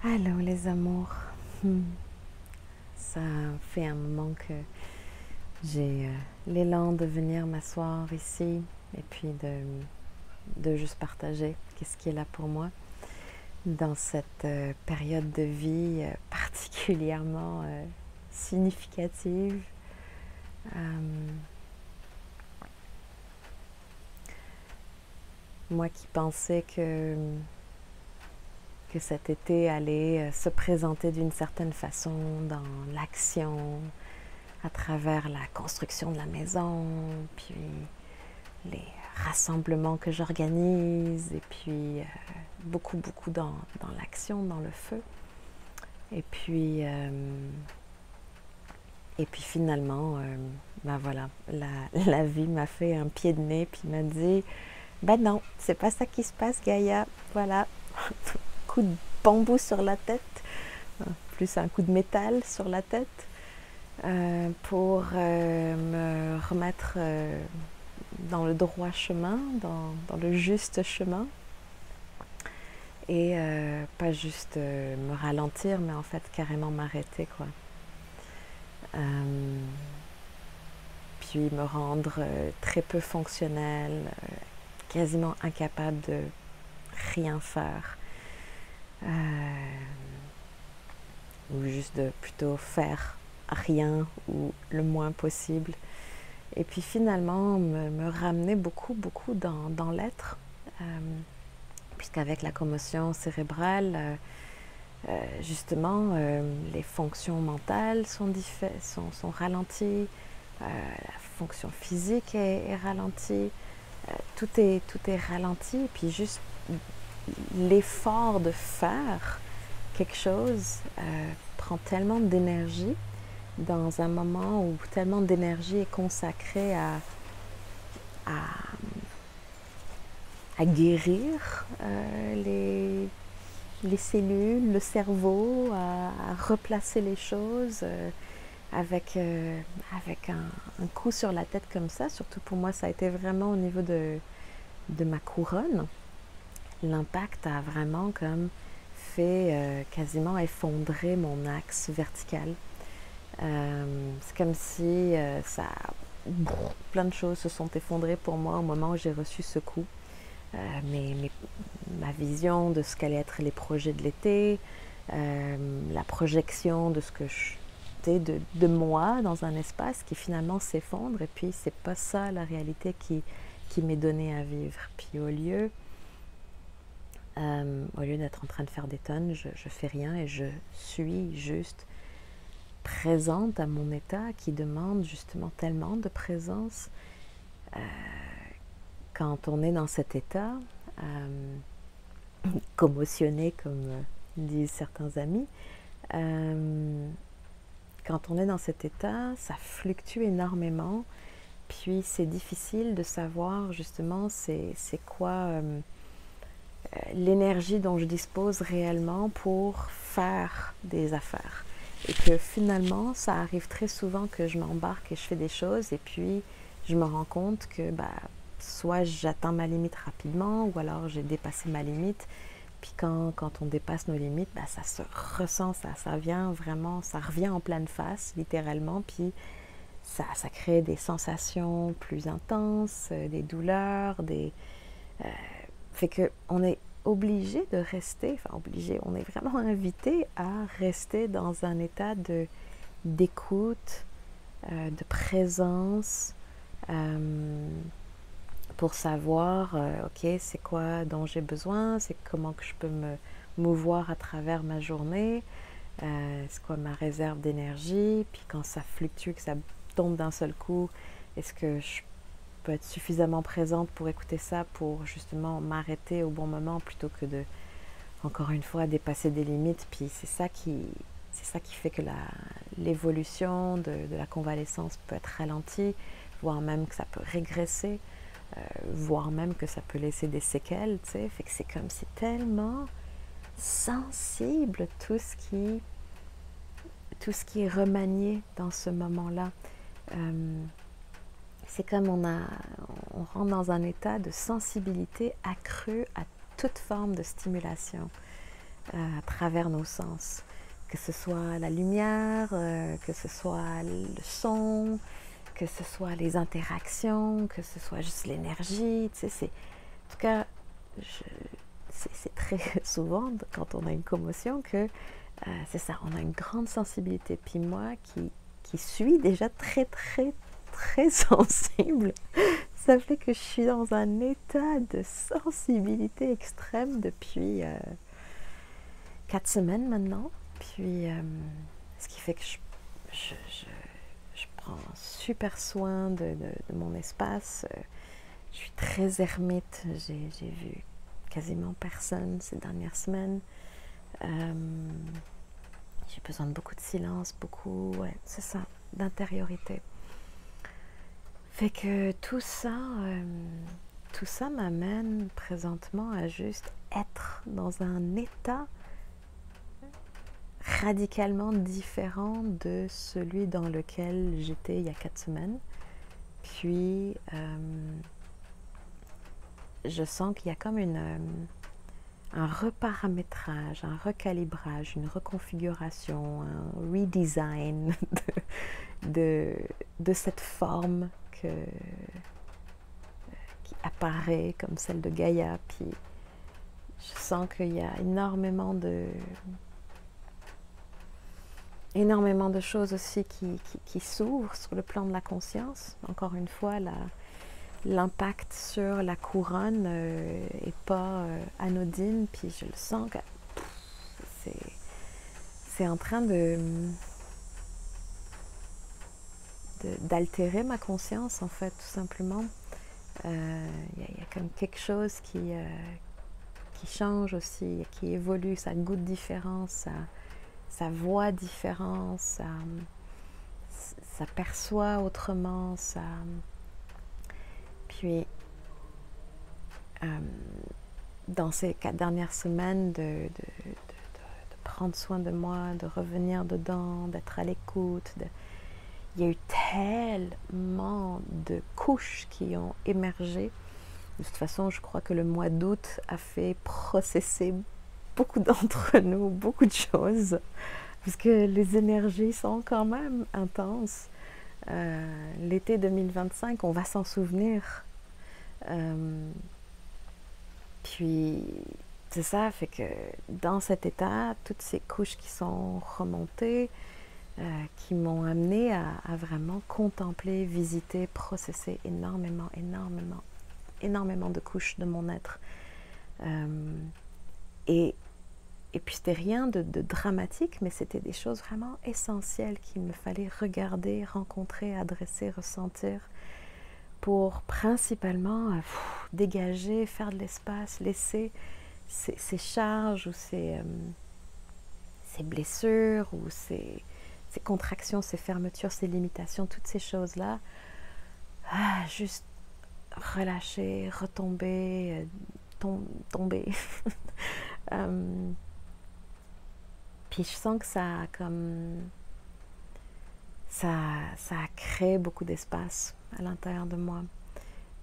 Allô les amours. Ça fait un moment que j'ai l'élan de venir m'asseoir ici et puis de juste partager qu'est-ce qui est là pour moi dans cette période de vie particulièrement significative. Moi qui pensais que cet été allait se présenter d'une certaine façon dans l'action, à travers la construction de la maison, puis les rassemblements que j'organise, et puis beaucoup dans l'action, dans le feu. Et puis finalement, ben voilà, la vie m'a fait un pied de nez, puis m'a dit, ben non, c'est pas ça qui se passe, Gaïa, voilà, coup de bambou sur la tête, plus un coup de métal sur la tête, pour me remettre dans le droit chemin, dans le juste chemin, et pas juste me ralentir, mais en fait carrément m'arrêter, quoi. Puis me rendre très peu fonctionnelle, quasiment incapable de rien faire, ou juste de plutôt faire rien ou le moins possible. Et puis finalement me ramener beaucoup dans l'être, puisqu'avec la commotion cérébrale, justement, les fonctions mentales sont ralenties, la fonction physique est ralentie, tout est ralenti, et puis juste l'effort de faire quelque chose prend tellement d'énergie dans un moment où tellement d'énergie est consacrée à guérir les cellules, le cerveau, à replacer les choses avec un coup sur la tête comme ça. Surtout pour moi, ça a été vraiment au niveau de ma couronne. L'impact a vraiment comme fait quasiment effondrer mon axe vertical. C'est comme si plein de choses se sont effondrées pour moi au moment où j'ai reçu ce coup. Ma vision de ce qu'allaient être les projets de l'été, la projection de ce que de moi dans un espace qui finalement s'effondre, et puis c'est pas ça la réalité qui m'est donnée à vivre. Puis au lieu d'être en train de faire des tonnes, je fais rien et je suis juste présente à mon état qui demande justement tellement de présence. Quand on est dans cet état, commotionné comme disent certains amis, quand on est dans cet état, ça fluctue énormément, puis c'est difficile de savoir justement c'est quoi l'énergie dont je dispose réellement pour faire des affaires. Et que finalement, ça arrive très souvent que je m'embarque et je fais des choses, et puis je me rends compte que soit j'atteins ma limite rapidement, ou alors j'ai dépassé ma limite. Puis quand on dépasse nos limites, ça se ressent, ça vient vraiment, ça revient en pleine face, littéralement, puis ça crée des sensations plus intenses, des douleurs, fait qu'on est obligé de rester, on est vraiment invité à rester dans un état d'écoute, de présence, pour savoir, ok, c'est quoi dont j'ai besoin, c'est comment que je peux me mouvoir à travers ma journée, c'est quoi ma réserve d'énergie, puis quand ça fluctue, que ça tombe d'un seul coup, est-ce que je peux être suffisamment présente pour écouter ça, pour justement m'arrêter au bon moment, plutôt que de, encore une fois, dépasser des limites. Puis c'est ça qui fait que l'évolution de la convalescence peut être ralentie, voire même que ça peut régresser, voire même que ça peut laisser des séquelles, tu sais. Fait que c'est tellement sensible tout ce qui est remanié dans ce moment-là. C'est comme on rentre dans un état de sensibilité accrue à toute forme de stimulation. à travers nos sens. Que ce soit la lumière, que ce soit le son, que ce soit les interactions, que ce soit juste l'énergie. Tu sais, en tout cas, c'est très souvent quand on a une commotion que c'est ça, on a une grande sensibilité. Puis moi qui suis déjà très très très sensible, ça fait que je suis dans un état de sensibilité extrême depuis 4 semaines maintenant. Puis ce qui fait que je prends super soin de mon espace. Je suis très ermite. J'ai vu quasiment personne ces dernières semaines. J'ai besoin de beaucoup de silence, beaucoup, ouais, c'est ça, d'intériorité. Fait que tout ça m'amène présentement à juste être dans un état radicalement différent de celui dans lequel j'étais il y a 4 semaines. Puis, je sens qu'il y a comme un reparamétrage, un recalibrage, une reconfiguration, un redesign de cette forme qui apparaît comme celle de Gaïa. Puis, je sens qu'il y a énormément de choses aussi qui s'ouvrent sur le plan de la conscience. Encore une fois, l'impact sur la couronne est pas anodine, puis je le sens que c'est en train d'altérer ma conscience, en fait, tout simplement. Il y a comme quelque chose qui change aussi, qui évolue, ça goûte différent, ça voit différent, ça perçoit autrement, Puis, dans ces 4 dernières semaines, de prendre soin de moi, de revenir dedans, d'être à l'écoute, il y a eu tellement de couches qui ont émergé. De toute façon, je crois que le mois d'août a fait processer beaucoup d'entre nous, beaucoup de choses, parce que les énergies sont quand même intenses. L'été 2025, on va s'en souvenir. Puis, c'est ça, fait que dans cet état, toutes ces couches qui sont remontées, qui m'ont amené à vraiment contempler, visiter, processer énormément de couches de mon être. Et puis c'était rien de dramatique, mais c'était des choses vraiment essentielles qu'il me fallait regarder, rencontrer, adresser, ressentir, pour principalement dégager, faire de l'espace, laisser ces charges ou ces blessures ou ces contractions, ces fermetures, ces limitations, toutes ces choses-là, juste relâcher, retomber, tomber. Puis je sens que ça a créé beaucoup d'espace à l'intérieur de moi,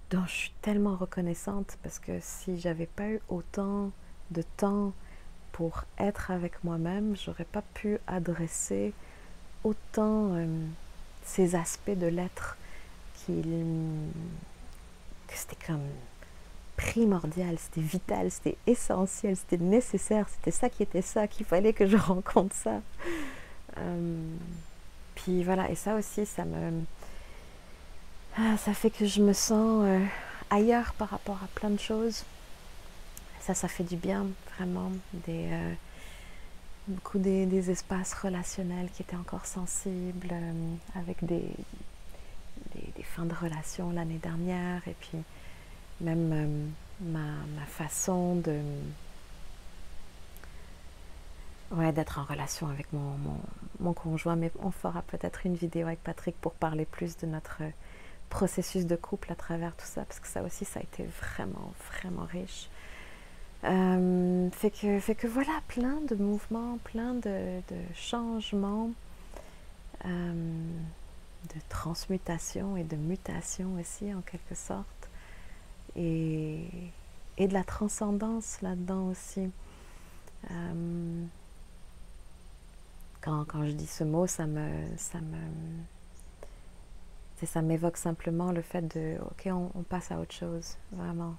dont je suis tellement reconnaissante, parce que si j'avais pas eu autant de temps pour être avec moi-même, j'aurais pas pu adresser autant ces aspects de l'être que c'était comme primordial, c'était vital, c'était essentiel, c'était nécessaire, c'était ça qui était ça, qu'il fallait que je rencontre ça. Puis voilà, et ça aussi, ça fait que je me sens ailleurs par rapport à plein de choses. Ça fait du bien, vraiment, beaucoup des espaces relationnels qui étaient encore sensibles, avec des fins de relation l'année dernière, et puis même ma façon d'être en relation avec mon conjoint. Mais on fera peut-être une vidéo avec Patrick pour parler plus de notre processus de couple à travers tout ça, parce que ça aussi, ça a été vraiment, vraiment riche. Fait que voilà, plein de mouvements, plein de changements, de transmutation et de mutation aussi, en quelque sorte, et de la transcendance là-dedans aussi. Quand je dis ce mot, ça m'évoque simplement le fait de, ok, on passe à autre chose, vraiment.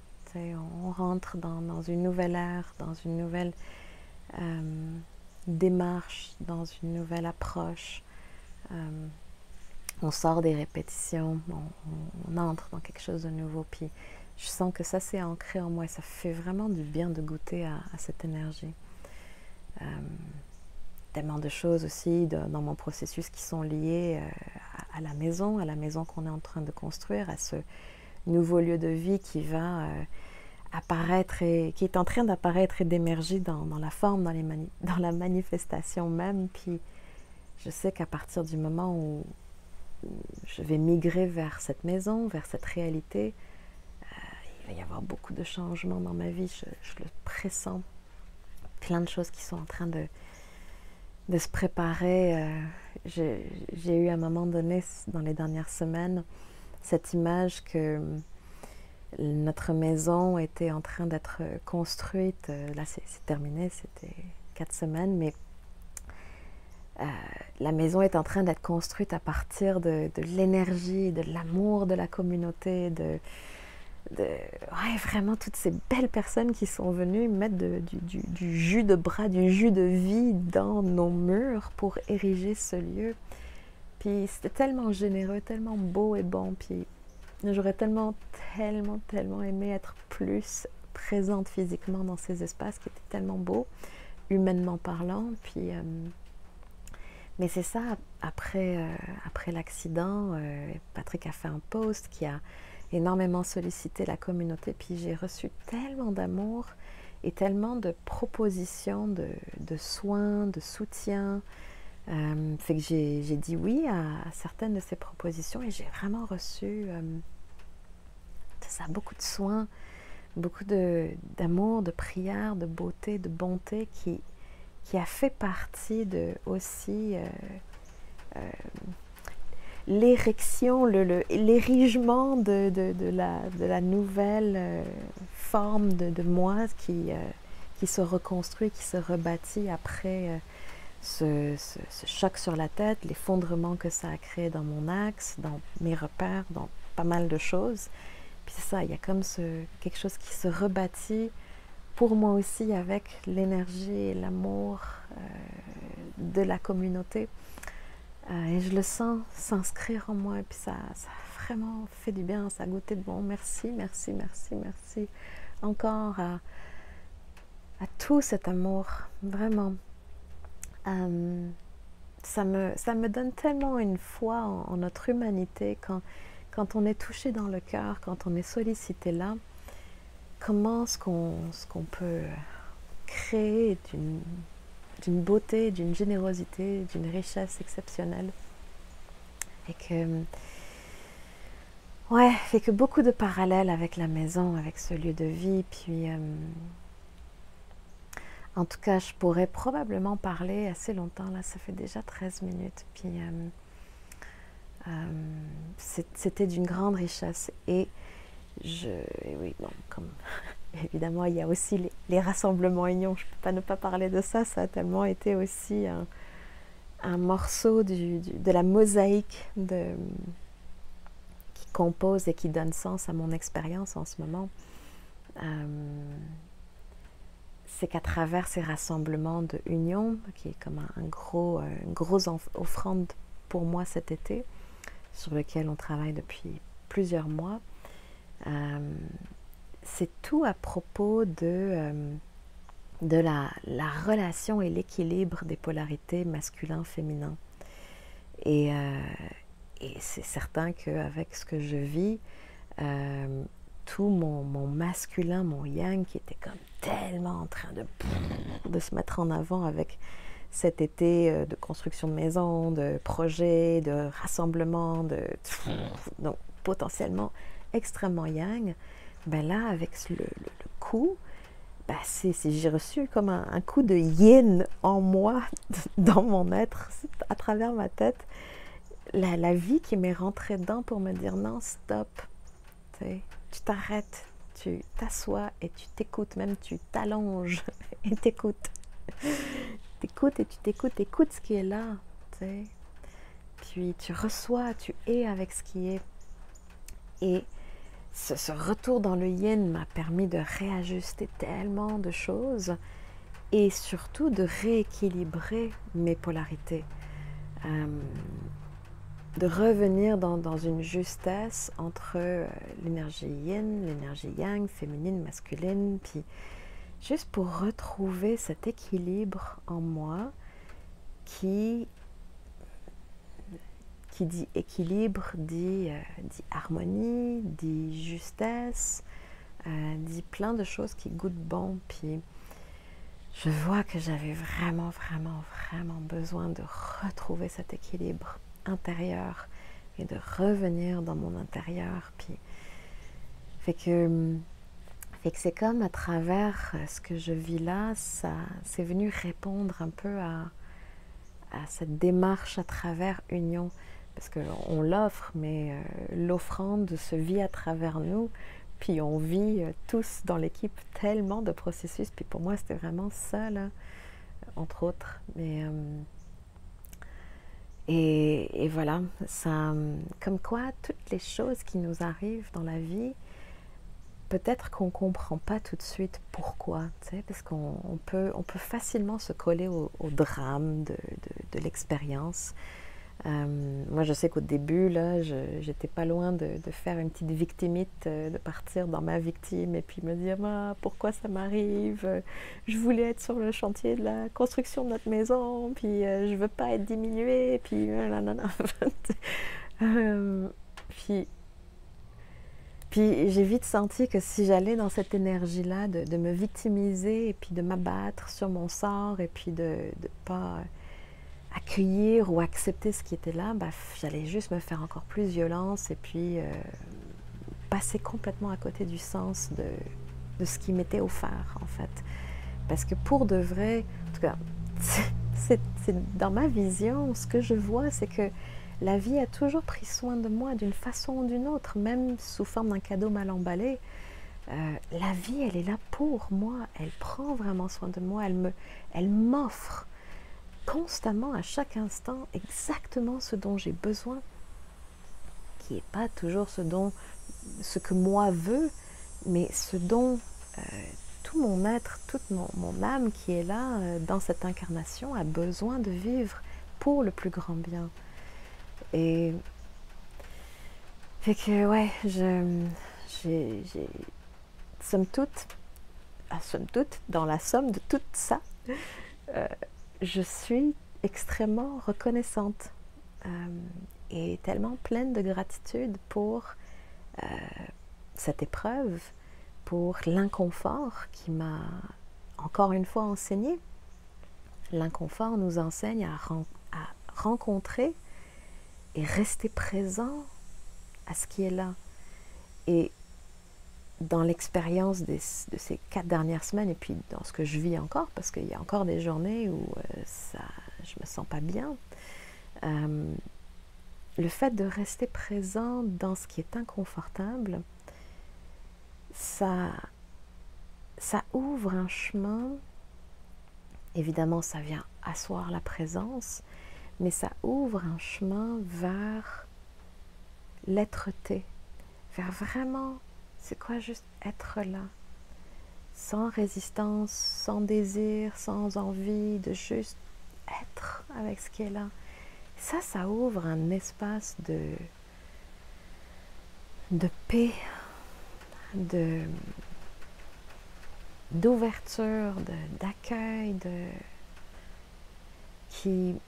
On rentre dans une nouvelle ère, dans une nouvelle démarche, dans une nouvelle approche. On sort des répétitions, on entre dans quelque chose de nouveau. Puis je sens que ça, c'est ancré en moi. Ça fait vraiment du bien de goûter à cette énergie. Tellement de choses aussi dans mon processus qui sont liées à la maison qu'on est en train de construire, à ce nouveau lieu de vie qui va apparaître et qui est en train d'apparaître et d'émerger dans la forme, dans la manifestation même. Puis je sais qu'à partir du moment où je vais migrer vers cette maison, vers cette réalité, il va y avoir beaucoup de changements dans ma vie, je le pressens. Plein de choses qui sont en train de se préparer. J'ai eu à un moment donné, dans les dernières semaines, cette image que notre maison était en train d'être construite. Là, c'est terminé, c'était 4 semaines, mais la maison est en train d'être construite à partir de l'énergie, de l'amour de la communauté, ouais, vraiment toutes ces belles personnes qui sont venues mettre du jus de bras, du jus de vie dans nos murs pour ériger ce lieu. Puis c'était tellement généreux, tellement beau et bon. Puis j'aurais tellement aimé être plus présente physiquement dans ces espaces qui étaient tellement beaux, humainement parlant. Puis mais c'est ça, après l'accident, Patrick a fait un post qui a énormément sollicité la communauté, puis j'ai reçu tellement d'amour et tellement de propositions, de soins, de soutien, fait que j'ai dit oui à certaines de ces propositions et j'ai vraiment reçu beaucoup de soins, beaucoup d'amour, de prière, de beauté, de bonté qui a fait partie de aussi l'érection, l'érigement de la nouvelle forme de moi qui se reconstruit, qui se rebâtit après ce choc sur la tête, l'effondrement que ça a créé dans mon axe, dans mes repères, dans pas mal de choses. Puis c'est ça, il y a comme quelque chose qui se rebâtit pour moi aussi avec l'énergie et l'amour de la communauté. Et je le sens s'inscrire en moi et puis ça a vraiment fait du bien, ça a goûté de bon. Merci encore à tout cet amour, vraiment. Ça me donne tellement une foi en notre humanité quand on est touché dans le cœur, quand on est sollicité là. Comment est-ce qu'on peut créer d'une beauté, d'une générosité, d'une richesse exceptionnelle. Et fait que beaucoup de parallèles avec la maison, avec ce lieu de vie. Puis, en tout cas, je pourrais probablement parler assez longtemps. Là, ça fait déjà 13 minutes. Puis, c'était d'une grande richesse. Et oui, bon, comme évidemment, il y a aussi les rassemblements unions. Je ne peux pas ne pas parler de ça. Ça a tellement été aussi un morceau de la mosaïque qui compose et qui donne sens à mon expérience en ce moment. C'est qu'à travers ces rassemblements de union, qui est comme une grosse offrande pour moi cet été, sur lequel on travaille depuis plusieurs mois, c'est tout à propos de la relation et l'équilibre des polarités masculin-féminin. Et c'est certain qu'avec ce que je vis, tout mon masculin, mon yang, qui était comme tellement en train de se mettre en avant avec cet été de construction de maison, de projets, de rassemblements, donc potentiellement extrêmement yang, ben là, avec le coup, ben j'ai reçu comme un coup de yin en moi, dans mon être, à travers ma tête, la vie qui m'est rentrée dedans pour me dire non, stop, tu t'arrêtes, tu t'assois et tu t'écoutes, même tu t'allonges et t'écoutes. T'écoutes et tu t'écoutes ce qui est là, tu sais. Puis tu reçois, tu es avec ce qui est. Et ce retour dans le yin m'a permis de réajuster tellement de choses et surtout de rééquilibrer mes polarités. De revenir dans une justesse entre l'énergie yin, l'énergie yang, féminine, masculine, puis juste pour retrouver cet équilibre en moi qui dit équilibre, dit harmonie, dit justesse, dit plein de choses qui goûtent bon. Puis je vois que j'avais vraiment, vraiment, vraiment besoin de retrouver cet équilibre intérieur et de revenir dans mon intérieur. Puis fait que c'est comme à travers ce que je vis là, ça c'est venu répondre un peu à cette démarche à travers union. Parce qu'on l'offre, mais l'offrande se vit à travers nous. Puis on vit tous dans l'équipe tellement de processus. Puis pour moi, c'était vraiment ça, là, entre autres. Mais, et voilà, ça, comme quoi, toutes les choses qui nous arrivent dans la vie, peut-être qu'on ne comprend pas tout de suite pourquoi, tu sais, parce qu'on peut facilement se coller au drame de l'expérience. Moi, je sais qu'au début, là, j'étais pas loin de faire une petite victimite, de partir dans ma victime et puis me dire pourquoi ça m'arrive, je voulais être sur le chantier de la construction de notre maison, puis je veux pas être diminuée, puis puis j'ai vite senti que si j'allais dans cette énergie-là de me victimiser et puis de m'abattre sur mon sort et puis de pas accueillir ou accepter ce qui était là, j'allais juste me faire encore plus violence et puis passer complètement à côté du sens de ce qui m'était offert, en fait. Parce que pour de vrai, en tout cas, c'est dans ma vision, ce que je vois, c'est que la vie a toujours pris soin de moi d'une façon ou d'une autre, même sous forme d'un cadeau mal emballé. La vie, elle est là pour moi, elle prend vraiment soin de moi, elle m'offre constamment, à chaque instant, exactement ce dont j'ai besoin, qui n'est pas toujours ce que moi veux, mais ce dont tout mon être, toute mon âme qui est là dans cette incarnation a besoin de vivre pour le plus grand bien. Et fait que ouais, j'ai somme toute, dans la somme de tout ça, je suis extrêmement reconnaissante et tellement pleine de gratitude pour cette épreuve, pour l'inconfort qui m'a encore une fois enseigné. L'inconfort nous enseigne à rencontrer et rester présent à ce qui est là. Et dans l'expérience de ces 4 dernières semaines, et puis dans ce que je vis encore, parce qu'il y a encore des journées où je me sens pas bien, le fait de rester présent dans ce qui est inconfortable, ça ouvre un chemin. Évidemment, ça vient asseoir la présence, mais ça ouvre un chemin vers l'être-té, vers vraiment, c'est quoi juste être là, sans résistance, sans désir, sans envie, de juste être avec ce qui est là. Ça ouvre un espace de paix, d'ouverture, d'accueil, qui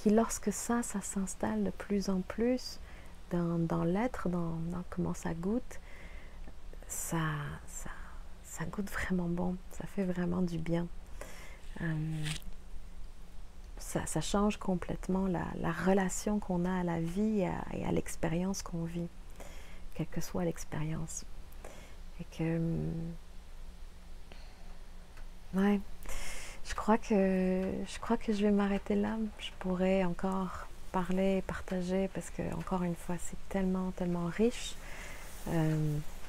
lorsque ça s'installe de plus en plus dans l'être, dans comment ça goûte, ça goûte vraiment bon, ça fait vraiment du bien. Ça change complètement la relation qu'on a à la vie et à l'expérience qu'on vit, quelle que soit l'expérience. Et que ouais, je crois que je vais m'arrêter là. Je pourrais encore parler, partager, parce que encore une fois, c'est tellement, tellement riche.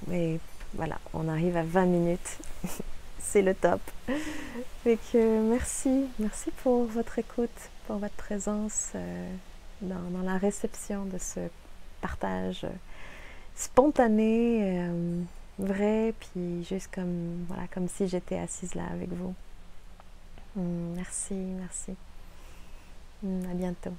Mais voilà, on arrive à 20 minutes. c'est le top. Et que merci pour votre écoute, pour votre présence dans la réception de ce partage spontané, vrai, puis juste comme, voilà, comme si j'étais assise là avec vous. Merci. À bientôt.